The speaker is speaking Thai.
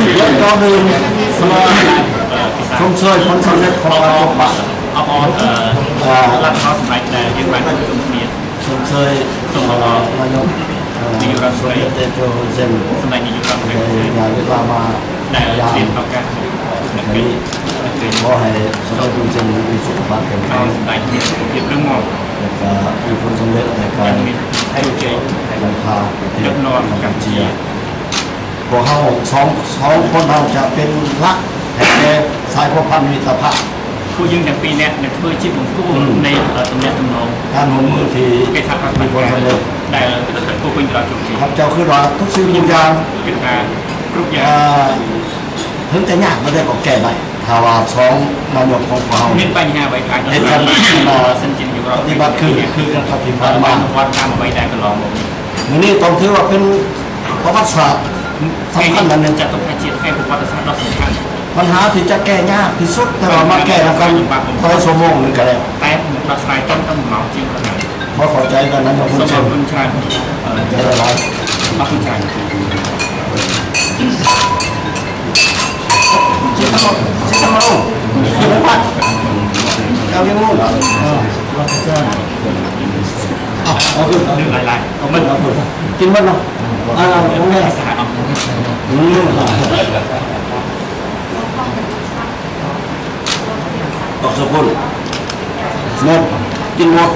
ก็คือชมเชยผลสำเร็จของการปกปักรัฐบาลสมัยแต่ยังไม่ได้จุดเปลี่ยนชมเชยนายกมีอยู่กับสมัยเตโชเซนสมัยนี้อยู่กับงานเวลามาแต่เปลี่ยนประกาศนี้ขอให้สมเด็จพระเจ้ามีสุขภาพแข็งแรงสมัยนี้เปลี่ยนเรื่องงอกและก็มีผลสำเร็จในการให้เจให้นำพาประเทศนอนกับเจียพวกเขาสองคนเราจะเป็นหลักแห่งสายพันธุ์มิตรภาพผู้ยิ่งอย่างปีนี้ในเพื่อชีพของผู้ในตำแหน่งตำแหน่งการลงมือที่มีผลสำเร็จได้ผู้เป็นเราจุดที่ครับเจ้าคือว่าทุกสิ่งทุกอย่างเป็นการกรุ๊ปอย่างถึงจะยากไม่ได้ก็แก้ได้ถ้าว่าสองนายกของเราเน้นปัญหาไว้การเห็นกันสัญจินอยู่เราปฏิบัติคือการปฏิบัติมาวัดการไว้ได้ก็ลองมื้อนี้ต้องถือว่าเป็นประวัติศาสตร์สำคัญอันนึงจะต้องให้เจียดให้ประวัติศาสตร์เราสำคัญปัญหาที่จะแก้ยากที่สุดแต่ว่ามาแก้กันพอสมองนึงก็แล้วแต่เราใช้ต้องเหมาจริงขนาดพอเข้าใจกันนั้นก็คุณชายใจละลายมาคุณชายชิคกี้พายเอายังงูเราจะเอาขึ้นดึงลายๆเอามันเอาขึ้นกินมันเนาะโอเคสะอาดออกสกุลหมดกินหมด